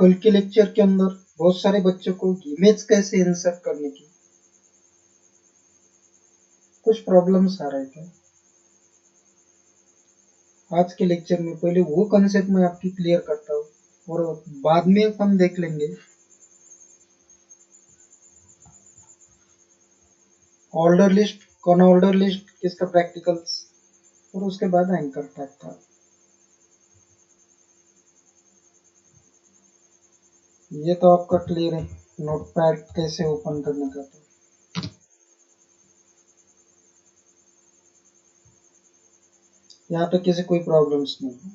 कल के लेक्चर के अंदर बहुत सारे बच्चों को इमेज कैसे इंसर्ट करने की कुछ प्रॉब्लम्स आ रहे थे। आज के लेक्चर में पहले वो कंसेप्ट मैं आपकी क्लियर करता हूँ और बाद में हम देख लेंगे ऑर्डर लिस्ट, कौन ऑर्डर लिस्ट, किसका प्रैक्टिकल्स, और उसके बाद एंकर टैग का। ये तो आपका क्लियर है, नोटपैड कैसे ओपन करने का। तो यहाँ पे किसी कोई प्रॉब्लम्स नहीं है।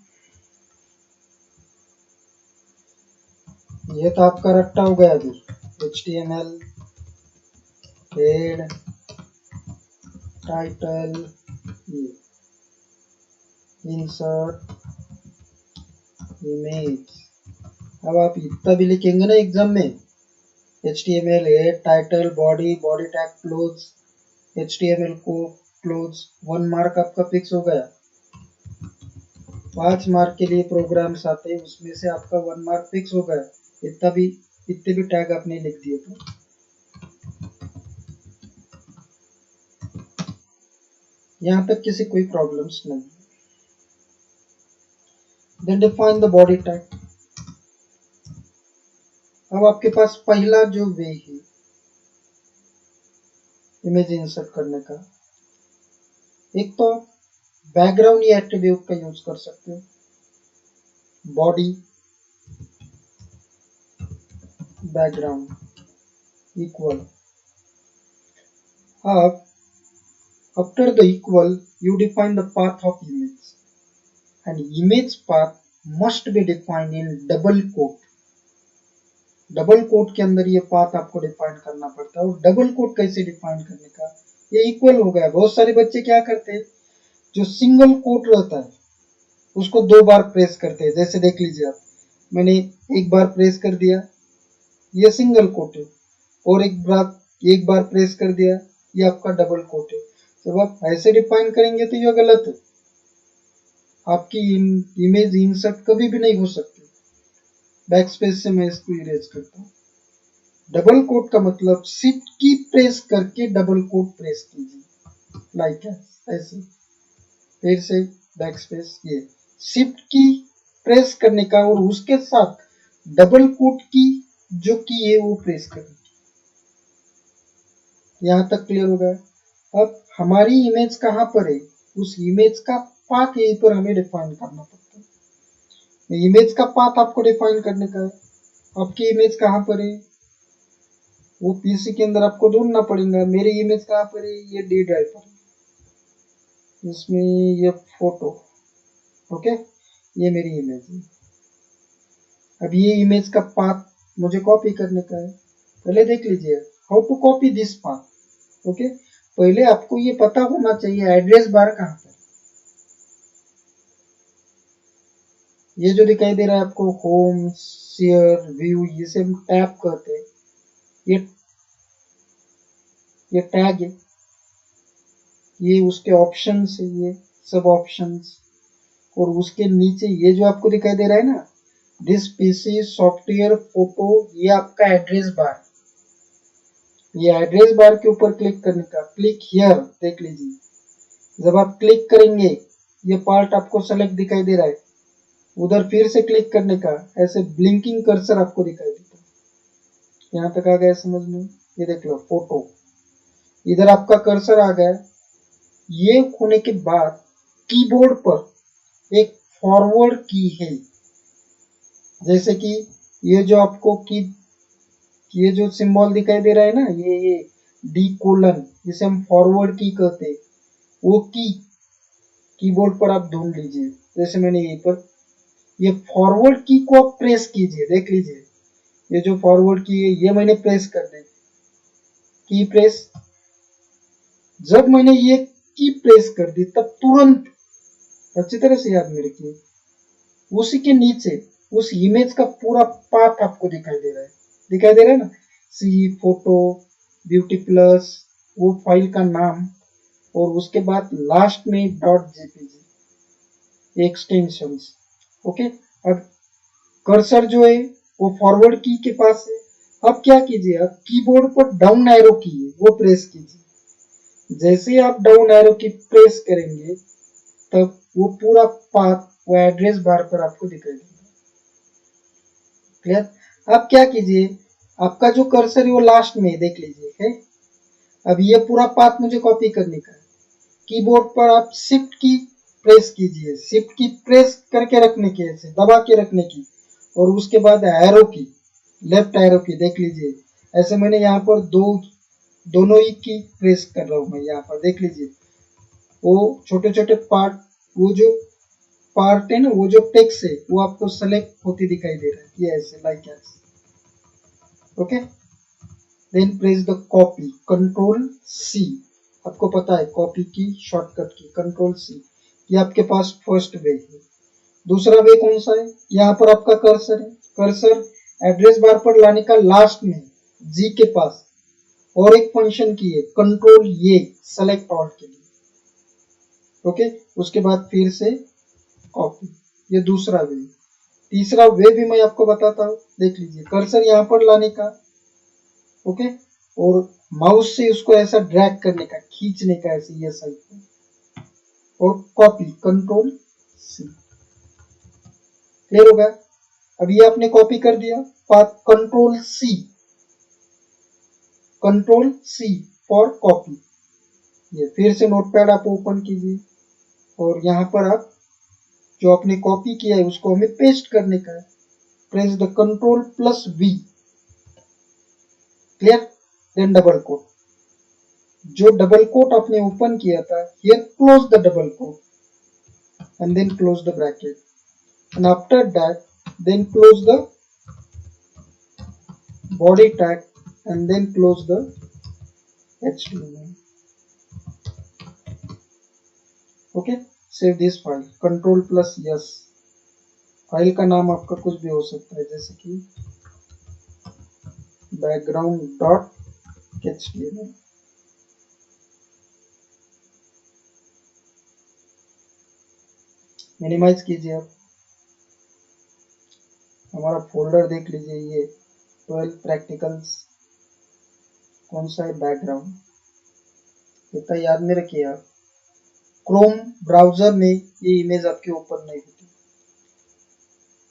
ये तो आपका रट्टा हो गया अभी, HTML, हेड, टाइटल, ये इंसर्ट इमेज। अब आप इतना भी लिखेंगे ना एग्जाम में, HTML, head, title, body, body tag, close, HTML को क्लोज, 1 मार्क आपका फिक्स हो गया। 5 मार्क के लिए प्रोग्राम्स आते हैं, उसमें से आपका 1 मार्क फिक्स हो गया। इतने भी टैग आपने लिख दिए तो यहाँ तक किसी कोई प्रॉब्लम्स नहीं। Then define the body tag. अब आपके पास पहला जो वे है इमेज इंसर्ट करने का, एक तो बैकग्राउंड या एट्रीब्यूट का यूज कर सकते हो। बॉडी बैकग्राउंड इक्वल, अब after the equal you define the path of image and image path must be defined in double quote। Double quote के अंदर ये पाथ आपको डिफाइन करना पड़ता है। और डबल कोट कैसे डिफाइन करने का, ये इक्वल हो गया। बहुत सारे बच्चे क्या करते हैं, जो सिंगल कोट रहता है उसको 2 बार प्रेस करते हैं। जैसे देख लीजिए आप, मैंने एक बार प्रेस कर दिया, ये सिंगल कोट है, और एक बार प्रेस कर दिया, ये आपका डबल कोट है। जब आप ऐसे डिफाइन करेंगे तो ये गलत है, आपकी इमेज इंसर्ट कभी भी नहीं हो सकती। बैक स्पेस से मैं इसको इरेज करता हूँ। डबल कोट का मतलब शिफ्ट की प्रेस करके डबल कोट प्रेस कीजिए, लाइक ऐसे। फिर से बैक स्पेस, ये शिफ्ट की प्रेस करने का और उसके साथ डबल कोट की जो की है वो प्रेस करने की। यहाँ तक क्लियर हो गया। अब हमारी इमेज कहाँ पर है, उस इमेज का पाथ यहीं पर हमें डिफाइन करना पड़ता है। इमेज का पाथ आपको डिफाइन करने का है। आपकी इमेज कहाँ पर है, वो पीसी के अंदर आपको ढूंढना पड़ेगा। मेरी इमेज कहाँ पर है, ये डी ड्राइव पर है, इसमें ये फोटो, ओके, ये मेरी इमेज है। अब ये इमेज का पाथ मुझे कॉपी करने का है। पहले देख लीजिए how to copy this path. Okay, पहले आपको ये पता होना चाहिए एड्रेस बार कहाँ पर। ये जो दिखाई दे रहा है आपको, होम, शेयर, व्यू, ये सब टैब कहते हैं। ये टैग है, ये उसके ऑप्शंस है, ये सब ऑप्शंस। और उसके नीचे ये जो आपको दिखाई दे रहा है ना, दिस पीसी सॉफ्टवेयर फोटो, ये आपका एड्रेस बार। ये एड्रेस बार के ऊपर क्लिक करने का, क्लिक हियर, देख लीजिए। जब आप क्लिक करेंगे ये पार्ट आपको सेलेक्ट दिखाई दे रहा है, उधर फिर से क्लिक करने का, ऐसे ब्लिंकिंग कर्सर आपको दिखाई देता है। यहाँ तक आ गया समझ में, ये देख लो फोटो, इधर आपका कर्सर आ गया। ये होने के बाद कीबोर्ड पर एक फॉरवर्ड की है, जैसे कि ये जो आपको की, ये जो सिंबल दिखाई दे रहा है ना, ये डी कोलन, जिसे हम फॉरवर्ड की कहते हैं, वो की कीबोर्ड पर आप ढूंढ लीजिए। जैसे मैंने यहीं पर, ये फॉरवर्ड की को आप प्रेस कीजिए, देख लीजिए ये जो फॉरवर्ड की है ये मैंने प्रेस कर दी, की प्रेस। जब मैंने ये की प्रेस कर दी तब तुरंत, अच्छी तरह से याद में रखिए, उसी के नीचे उस इमेज का पूरा पाथ आपको दिखाई दे रहा है। दिखाई दे रहा है ना, सी फोटो ब्यूटी प्लस, वो फाइल का नाम, और उसके बाद लास्ट में डॉट जेपीजी एक्सटेंशंस। ओके, अब कर्सर जो है वो फॉरवर्ड की के पास है। अब क्या कीजिए, अब कीबोर्ड पर डाउन एरो की है वो प्रेस कीजिए। जैसे ही आप डाउन एरो की प्रेस करेंगे तब वो पूरा पाथ वो एड्रेस बार पर आपको दिखाई देगा। क्लियर। अब क्या कीजिए, आपका जो कर्सर है वो लास्ट में देख लीजिए है। अब ये पूरा पाथ मुझे कॉपी करने का है। कीबोर्ड पर आप शिफ्ट की प्रेस कीजिए, शिफ्ट की प्रेस करके रखने की, ऐसे दबा के रखने की, और उसके बाद एरो की, लेफ्ट एरो की देख लीजिए। ऐसे मैंने यहाँ पर दोनों ही की प्रेस कर रहा हूँ मैं, यहाँ पर देख लीजिए। वो छोटे छोटे पार्ट, वो जो पार्ट है ना, वो जो टेक्स्ट है वो आपको सेलेक्ट होती दिखाई दे रहा है, ये ऐसे लाइक ऐसे। Okay, then press the copy, control C. आपको पता है कॉपी की शॉर्टकट की कंट्रोल सी। ये आपके पास फर्स्ट वे है। दूसरा वे कौन सा है, यहाँ पर आपका कर्सर है, कर्सर एड्रेस बार पर लाने का लास्ट में जी के पास, और एक फंक्शन की है कंट्रोल ये सेलेक्ट ऑल के लिए। ओके, उसके बाद फिर से कॉपी, ये दूसरा वे। तीसरा वे भी मैं आपको बताता हूँ, देख लीजिए। कर्सर यहाँ पर लाने का, ओके, और माउस से उसको ऐसा ड्रैग करने का, खींचने का ऐसे ये साइड पे, और कॉपी कंट्रोल सी। क्लियर होगा। अब ये आपने कॉपी कर दिया, path control C for copy. ये फिर से नोटपैड आप ओपन कीजिए, और यहाँ पर आप जो आपने कॉपी किया है उसको हमें पेस्ट करने का है। Press the control plus V. Clear. Then double quote, जो डबल कोट आपने ओपन किया था, here close the double quote and then close the bracket, and after that then close the body tag and then close the HTML. Okay, save this file, control plus yes। File का नाम आपका कुछ भी हो सकता है, जैसे कि background.html। मिनिमाइज कीजिए आप, हमारा फोल्डर देख लीजिए, ये 12 प्रैक्टिकल्स कौन सा है, बैकग्राउंड। इतना याद में रखिए आप, क्रोम ब्राउजर में ये इमेज आपके ओपन नहीं होती,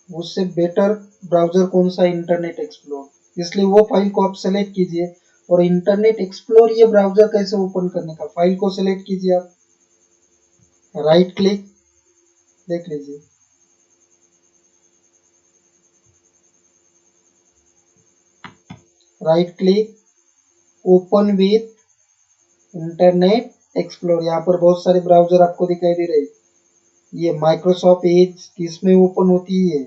उससे बेटर ब्राउजर कौन सा, इंटरनेट एक्सप्लोर। इसलिए वो फाइल को आप सेलेक्ट कीजिए, और इंटरनेट एक्सप्लोर ये ब्राउजर कैसे ओपन करने का, फाइल को सेलेक्ट कीजिए आप, राइट क्लिक, देख लीजिए, right click, open with internet explore. यहाँ पर बहुत सारे ब्राउजर आपको दिखाई दे रहे हैं। ये माइक्रोसॉफ्ट एज किसमें ओपन होती है,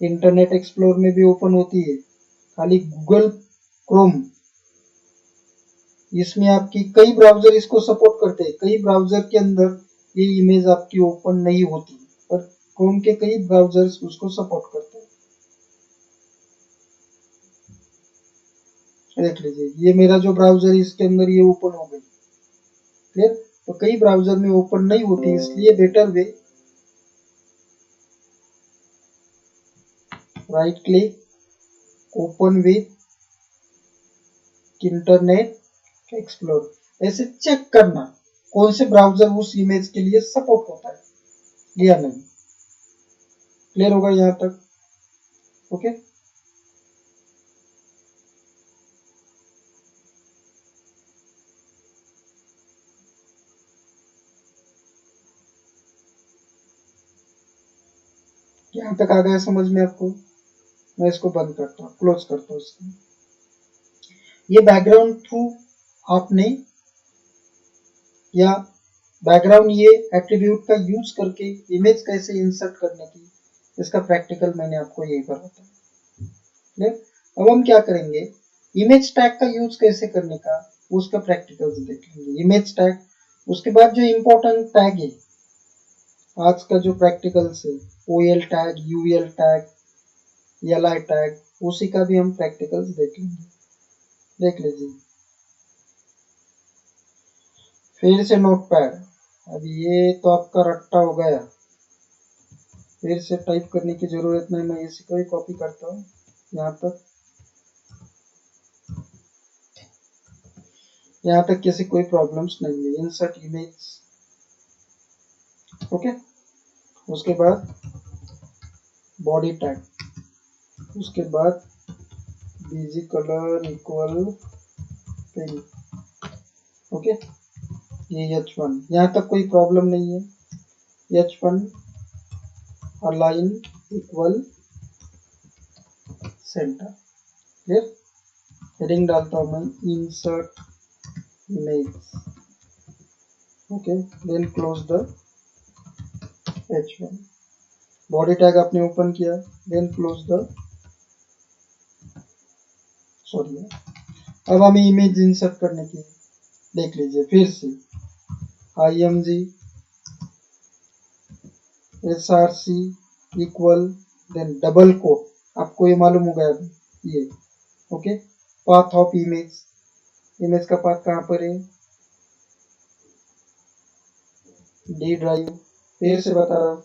इंटरनेट एक्सप्लोर में भी ओपन होती है। खाली गूगल क्रोम, इसमें आपकी कई ब्राउजर इसको सपोर्ट करते हैं, कई ब्राउजर के अंदर ये इमेज आपकी ओपन नहीं होती, पर क्रोम के कई ब्राउजर्स उसको सपोर्ट करते हैं। देख लीजिए, ये मेरा जो ब्राउजर है इसके अंदर ये ओपन हो गई। क्लियर। तो कई ब्राउजर में ओपन नहीं होती, इसलिए better way, right click, open with internet explore. ऐसे चेक करना कौन से ब्राउजर उस इमेज के लिए सपोर्ट होता है या नहीं। क्लियर होगा यहाँ तक। ओके, यहाँ तक आ गया समझ में आपको। मैं इसको बंद करता हूँ, क्लोज करता हूँ इसको। ये बैकग्राउंड थ्रू आपने, या बैकग्राउंड ये एट्रीब्यूट का यूज करके इमेज कैसे इंसर्ट करने की, इसका प्रैक्टिकल मैंने आपको यही पर बताया। अब हम क्या करेंगे, इमेज टैग का यूज कैसे करने का, उसका प्रैक्टिकल देख लेंगे। इमेज टैग, उसके बाद जो इम्पोर्टेंट टैग है आज का जो प्रैक्टिकल से, OL tag, UL tag, LI tag, उसी का भी हम प्रैक्टिकल्स देख लेंगे। देख लीजिए, फिर से नोटपैड। अब ये तो आपका रट्टा हो गया, फिर से टाइप करने की जरूरत नहीं, मैं इसी को ही कॉपी करता हूँ। यहाँ तक किसी कोई प्रॉब्लम्स नहीं है। Insert image, okay. उसके बाद बॉडी टैग, उसके बाद BG colour equal pink, okay. ये H1, यहाँ तक कोई प्रॉब्लम नहीं है। H1 align equal centre, clear. Heading डालता हूँ मैं insert image, okay, then close the H1। Body tag आपने ओपन किया, देन क्लोज द, सॉरी, अब हमें इमेज इंसर्ट करने की, देख लीजिए फिर से img src equal, then double quote, आपको ये मालूम होगा अभी, ये okay. Path of image, image का पाथ कहाँ पर है, डी ड्राइव, फिर से बता रहा हूँ,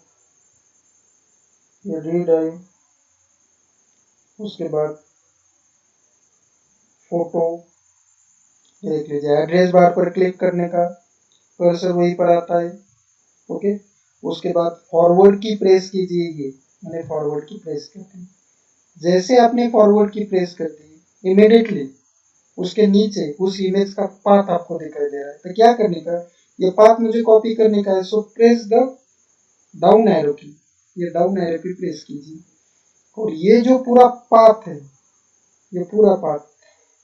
ये डी ड्राइव। उसके बाद फोटो, देख लीजिए एड्रेस बार पर क्लिक करने का कर्सर वहीं पर आता है, ओके। उसके बाद फॉरवर्ड की प्रेस कीजिए, ये मैंने फॉरवर्ड की प्रेस कर दी। जैसे आपने फॉरवर्ड की प्रेस कर दी, इमीडिएटली उसके नीचे उस इमेज का पाथ आपको दिखाई दे रहा है। तो क्या करने का, ये पाथ मुझे कॉपी करने का है, सो प्रेस द डाउन एरो की, ये डाउन एरो की प्रेस कीजिए, और ये जो पूरा पाथ है, ये पूरा पाथ,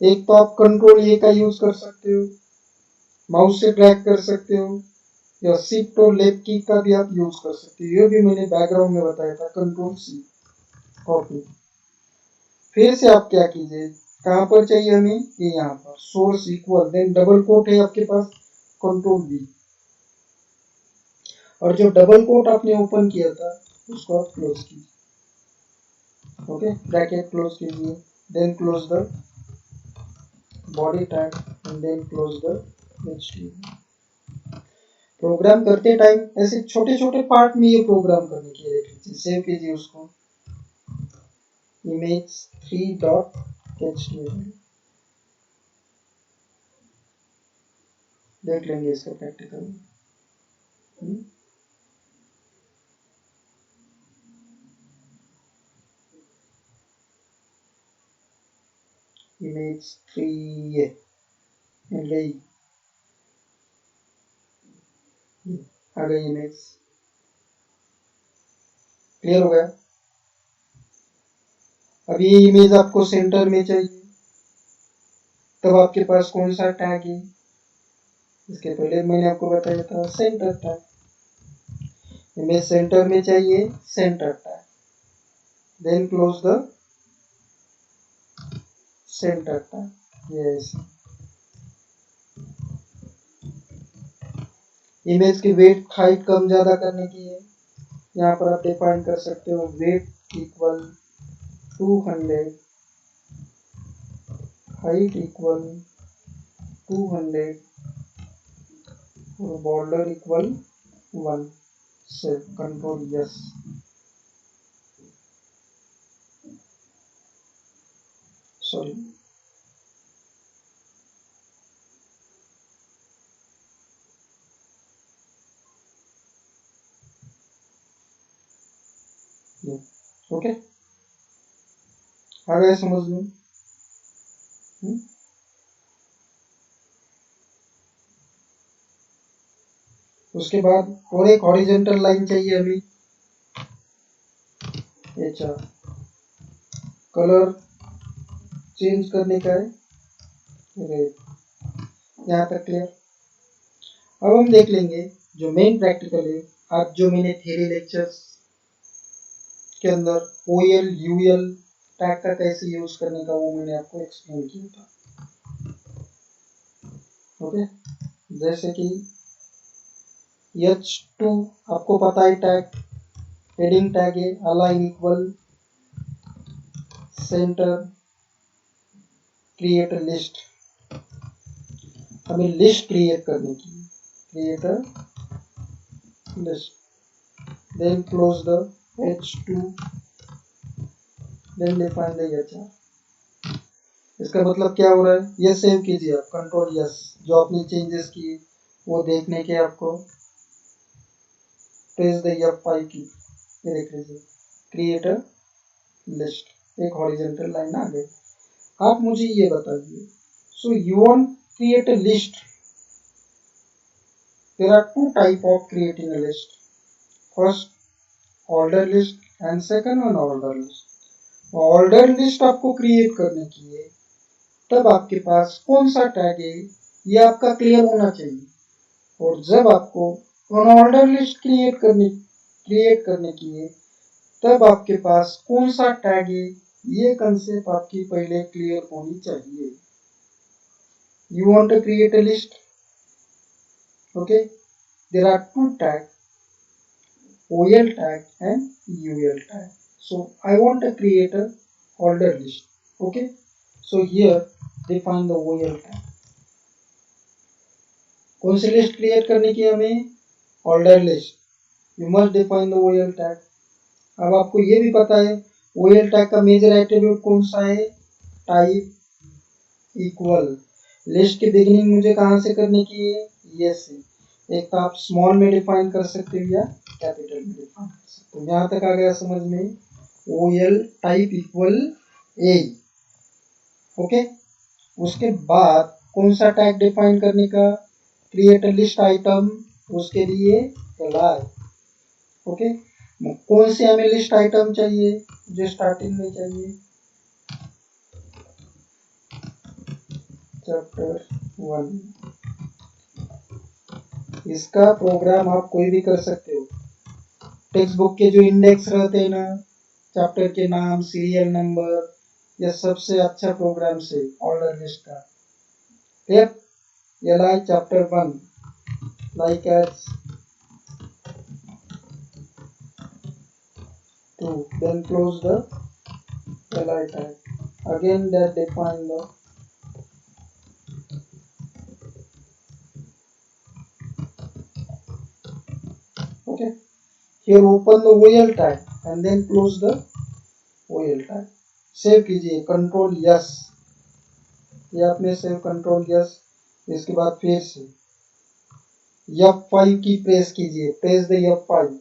एक तो आप कंट्रोल ए का यूज कर सकते हो, माउस से ड्रैग कर सकते हो, या शिफ्ट और लेफ्ट की का भी आप यूज कर सकते हो। ये भी मैंने बैकग्राउंड में बताया था, कंट्रोल सी, कॉपी। फिर से आप क्या कीजिए, कहां पर चाहिए हमें, ये यहाँ पर source equal, then double quote है आपके पास, कंट्रोल बी, और जो डबल कोट आपने ओपन किया था उसको आप क्लोज कीजिए, ओके, ब्रैकेट क्लोज कीजिए, then close the body tag and then close the HTML। Program करते टाइम ऐसे छोटे छोटे पार्ट में ये प्रोग्राम करने की, देख लीजिए, सेव कीजिए उसको, image3.html, देख लेंगे इसका प्रैक्टिकल। image3 ये मिल गई, आ गई इमेज, क्लियर हो गया। अब ये इमेज आपको सेंटर में चाहिए, तब आपके पास कौन सा टैग है, इसके पहले मैंने आपको बताया था सेंटर टैग। इमेज सेंटर में चाहिए, centre tag, then close the centre tag, ये ऐसे। इमेज की वेट हाइट कम ज्यादा करने की है, यहाँ पर आप डिफाइन कर सकते हो वेट इक्वल 200, हाइट इक्वल 200, और बॉर्डर इक्वल 1 से, कंट्रोल यस, सॉरी, ओके, आ गया समझ में। उसके बाद और एक हॉरिजेंटल लाइन चाहिए हमें, अच्छा, कलर चेंज करने का है, यहाँ तक क्लियर। अब हम देख लेंगे जो मेन प्रैक्टिकल है, आज जो मैंने थ्योरी लेक्चर्स के अंदर OL UL टैग का कैसे यूज करने का वो मैंने आपको एक्सप्लेन किया था, ओके। जैसे कि H2 आपको पता है टैग, हेडिंग टैग है, align equal centre, create a list, हमें लिस्ट क्रिएट करने की, create a list, then close the H2 then define the HR। इसका मतलब क्या हो रहा है, ये सेव कीजिए आप, कंट्रोल यस, जो आपने चेंजेस किए वो देखने के आपको प्रेस द F5 की, ये देख लीजिए क्रिएट अ लिस्ट, एक हॉरिजॉन्टल लाइन आ गई। आप मुझे ये बताइए, so you want create a list, there are two type of creating a list, first order list and second unorder list. Order list आपको क्रिएट करने की है, तब आपके पास कौन सा टैग है ये आपका क्लियर होना चाहिए। और जब आपको अनऑर्डर लिस्ट क्रिएट करने की है, तब आपके पास कौन सा टैग है ये कंसेप्ट आपकी पहले क्लियर होनी चाहिए। You want to create a list, okay, there are two tag, OL tag and UL tag. So I want to create a order list. Okay. So here define the OL tag. कौन सी list create करने की हमें, order list. You must define the OL tag. अब आपको ये भी पता है OL टैग का मेजर एट्रीब्यूट कौन सा है, टाइप इक्वल। लिस्ट की बिगिनिंग मुझे कहाँ से करने की है, ये से। एक तो आप स्मॉल में डिफाइन कर सकते हो या कैपिटल में डिफाइन कर सकते हो। यहाँ तक आ गया समझ में, OL type equal A। Okay, उसके बाद कौन सा टैग डिफाइन करने का, क्रिएट लिस्ट आइटम, उसके लिए LI। ओके, कौन से हमें लिस्ट आइटम चाहिए, जो स्टार्टिंग में चाहिए, चैप्टर 1। इसका प्रोग्राम आप कोई भी कर सकते हो। टेक्स्ट बुक के जो इंडेक्स रहते हैं ना, चैप्टर के नाम, सीरियल नंबर, यह सबसे अच्छा प्रोग्राम से ऑर्डर लिस्ट का। फिर LI chapter 1 like as 2, then close the LI tag. Again that define the okay. Here open the OL tag and then close the OL tag. Save कीजिए control yes, ये आपने save control yes. इसके बाद फिर से F5 की press कीजिए, press the F5।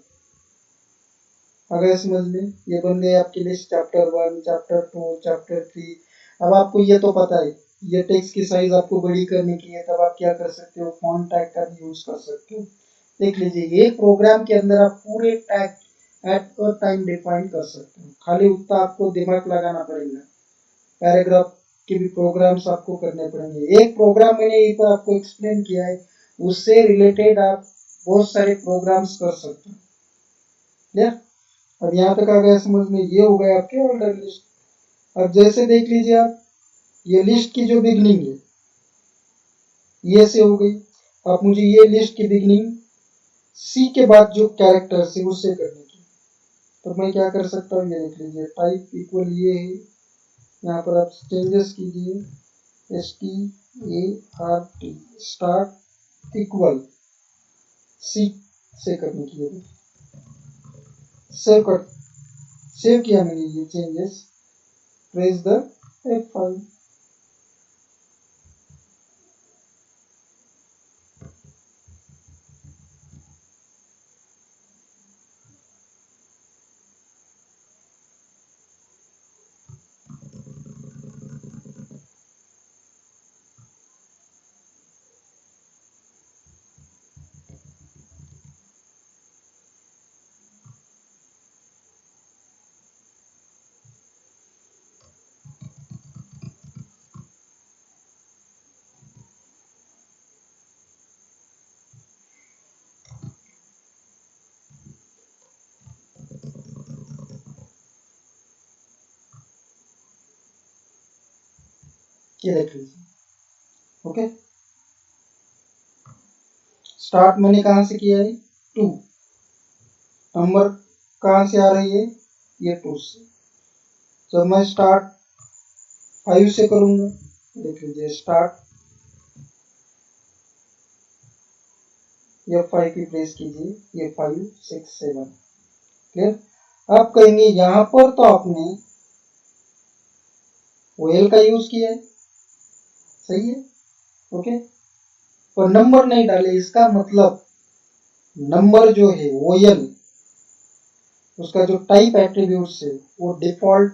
अगर समझ में, ये बन गई आपकी लिस्ट, चैप्टर 1, चैप्टर 2, चैप्टर 3। अब आपको ये तो पता है, ये टेक्स्ट की साइज आपको बड़ी करने की है, तब आप क्या कर सकते हो, फॉन्ट टैग का भी यूज कर सकते हो। देख लीजिए एक प्रोग्राम के अंदर आप पूरे tag at a time define कर सकते हो, खाली उतना आपको दिमाग लगाना पड़ेगा। पैराग्राफ के भी प्रोग्राम्स आपको करने पड़ेंगे। एक प्रोग्राम मैंने ये तो आपको एक्सप्लेन किया है, उससे रिलेटेड आप बहुत सारे प्रोग्राम्स कर सकते हो। क्लियर? अब यहाँ तक आ गया समझ में, ये हो गया आपके ऑर्डर लिस्ट। अब जैसे देख लीजिए आप, ये लिस्ट की जो बिगनिंग है ये से हो गई। अब मुझे ये लिस्ट की बिगनिंग C के बाद जो कैरेक्टर है उससे करने की, तो मैं क्या कर सकता हूँ, ये देख लीजिए टाइप इक्वल ये है, यहाँ पर आप चेंजेस कीजिए, START स्टार्ट इक्वल C से करने की है। सेव किया मैंने ये चेंजेस, प्रेस द F5। ये देख लीजिए, ओके। स्टार्ट मैंने कहाँ से किया है, 2। नंबर कहाँ से आ रही है, ये 2 से। जब मैं स्टार्ट 5 से करूंगा, देख लीजिए स्टार्ट, ये 5 की प्रेस कीजिए, ये 5 6 7। क्लियर? आप कहेंगे यहाँ पर तो आपने ओएल का यूज किया है, सही है, ओके। पर नंबर नहीं डाले, इसका मतलब नंबर जो है ओएल, उसका जो टाइप एट्रीब्यूट्स है वो डिफॉल्ट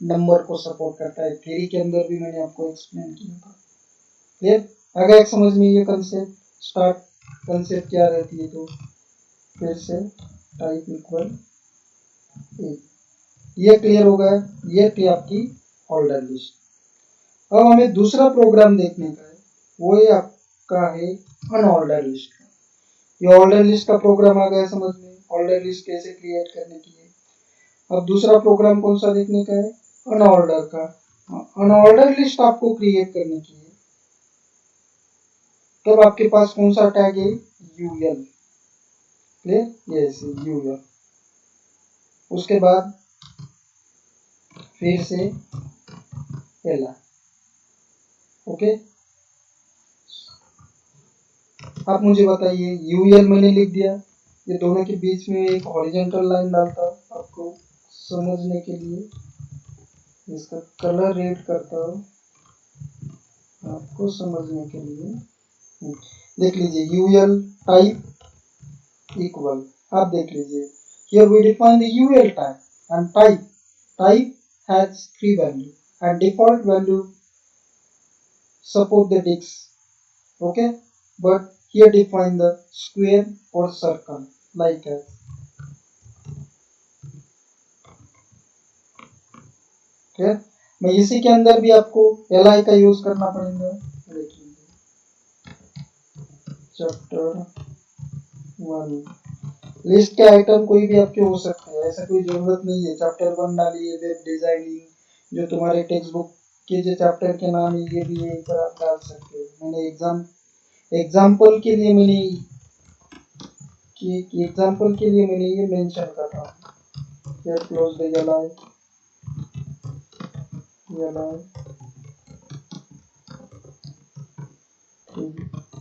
नंबर को सपोर्ट करता है। थ्योरी के अंदर भी मैंने आपको एक्सप्लेन किया था, क्लियर। अगर एक समझ में ये कंसेप्ट स्टार्ट, कंसेप्ट क्या रहती है, तो फिर से टाइप इक्वल ए, ये क्लियर हो गया। ये थी आपकी ऑर्डर लिस्ट। अब हमें दूसरा प्रोग्राम देखने का है, वो ये आपका है अनऑर्डर लिस्ट का। ये ऑर्डर लिस्ट का प्रोग्राम आ गया समझ में, ऑर्डर लिस्ट कैसे क्रिएट करने की है। अब दूसरा प्रोग्राम कौन सा देखने का है, अनऑर्डर का। अनऑर्डर लिस्ट आपको क्रिएट करने की है, तब आपके पास कौन सा टैग है, यूएल, क्लियर, यस यूएल। उसके बाद फिर से एला, ओके। आप मुझे बताइए, यूएल मैंने लिख दिया, ये दोनों के बीच में एक हॉरिजॉन्टल लाइन डालता हूं आपको समझने के लिए, इसका कलर रेड करता हूं आपको समझने के लिए। देख लीजिए यूएल टाइप इक्वल, आप देख लीजिए, here we define the ul type and type has 3 value and default value support the disk, okay, but here define the square or circle like as, okay। मैं इसी के अंदर भी आपको li का यूज करना पड़ेगा। देखिए चैप्टर 1 लिस्ट के आइटम कोई भी आपके हो सकते हैं, ऐसा कोई जरूरत नहीं है चैप्टर 1 डालिए, वेब डिजाइनिंग जो तुम्हारे टेक्स्ट बुक के जो चैप्टर के नाम है ये भी यहीं पर आप डाल सकते हो। मैंने एग्जाम्पल के लिए मैंने ये मेंशन कर रहा हूँ, get close the ally,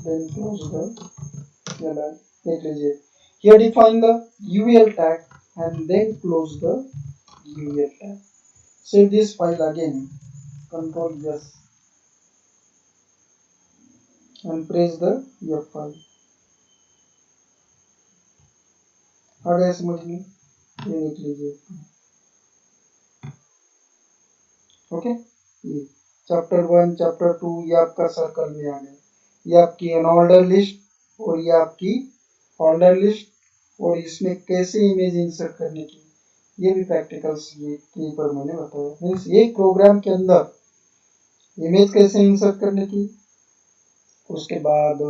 then close the ally. देख लीजिए, here define the ul tag and then close the ul tag। save this file again, control yes and press the F5। आ गया समझ में, ये देख लीजिए, ओके। ये चैप्टर 1 चैप्टर 2 ये आपका सर्कल में आ गया, ये आपकी अनऑर्डर लिस्ट और ये आपकी ऑर्डर लिस्ट, और इसमें कैसे इमेज इंसर्ट करने की ये भी प्रैक्टिकल्स ये कहीं पर मैंने बताया। मीन्स एक प्रोग्राम के अंदर इमेज कैसे इंसर्ट करने की, उसके बाद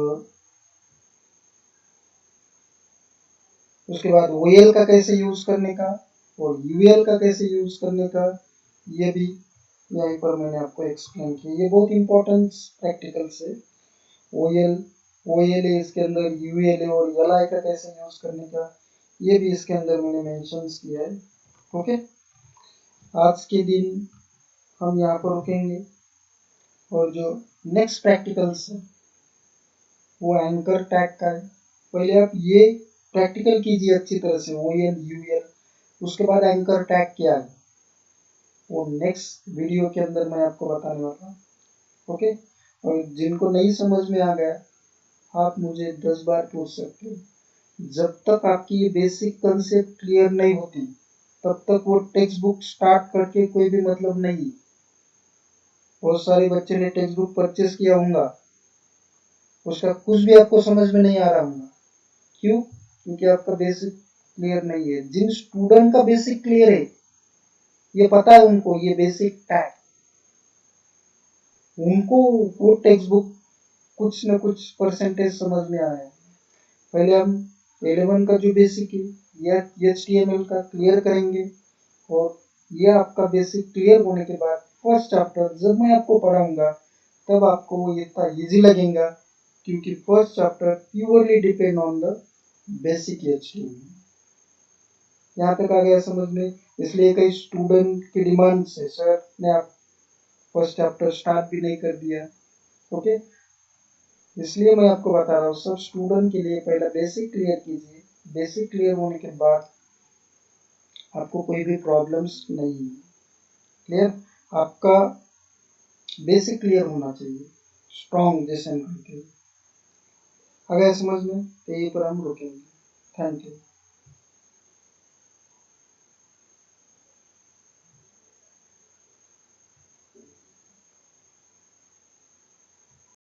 ओएल का कैसे यूज करने का और यूएल का कैसे यूज करने का, ये भी यहीं पर मैंने आपको एक्सप्लेन किया। ये बहुत इंपॉर्टेंट प्रैक्टिकल्स है। ओएल ओएल है इसके अंदर, यूएल है, और एलआई का कैसे यूज करने का ये भी इसके अंदर मैंने मेंशन किया है, ओके। आज के दिन हम यहाँ पर रुकेंगे और जो नेक्स्ट प्रैक्टिकल्स है वो एंकर टैग का है। पहले आप ये प्रैक्टिकल कीजिए अच्छी तरह से, ओएल यूएल, उसके बाद एंकर टैग क्या है वो नेक्स्ट वीडियो के अंदर मैं आपको बताने वाला हूँ, ओके। और जिनको नहीं समझ में आ गया आप मुझे 10 बार पूछ सकते हो। जब तक आपकी ये बेसिक कंसेप्ट क्लियर नहीं होती तब तक वो टेक्स्ट बुक स्टार्ट करके कोई भी मतलब नहीं। बहुत सारे बच्चे ने टेक्स्ट बुक परचेस किया होगा, उसका कुछ भी आपको समझ में नहीं आ रहा होगा, क्यों, क्योंकि आपका बेसिक क्लियर नहीं है। जिन स्टूडेंट का बेसिक क्लियर है, ये पता है उनको ये बेसिक टैग, उनको वो टेक्स्ट बुक कुछ न कुछ परसेंटेज समझ में आया है। पहले हम 11 का जो बेसिक है या HTML का क्लियर करेंगे, और ये आपका बेसिक क्लियर होने के बाद फर्स्ट चैप्टर जब मैं आपको पढ़ाऊंगा तब आपको वो इतना इजी लगेगा, क्योंकि first chapter purely depend on the basic HTML। यहाँ तक आ गया समझ में। इसलिए कई स्टूडेंट की डिमांड से सर ने आप फर्स्ट चैप्टर स्टार्ट भी नहीं कर दिया, ओके। इसलिए मैं आपको बता रहा हूँ सब स्टूडेंट के लिए पहला बेसिक क्लियर कीजिए, बेसिक क्लियर होने के बाद आपको कोई भी प्रॉब्लम्स नहीं है, क्लियर। आपका बेसिक क्लियर होना चाहिए, स्ट्रॉन्ग जैसे हम कहते हैं। आ गया समझ में? तो यहीं पर हम रुकेंगे। Thank you.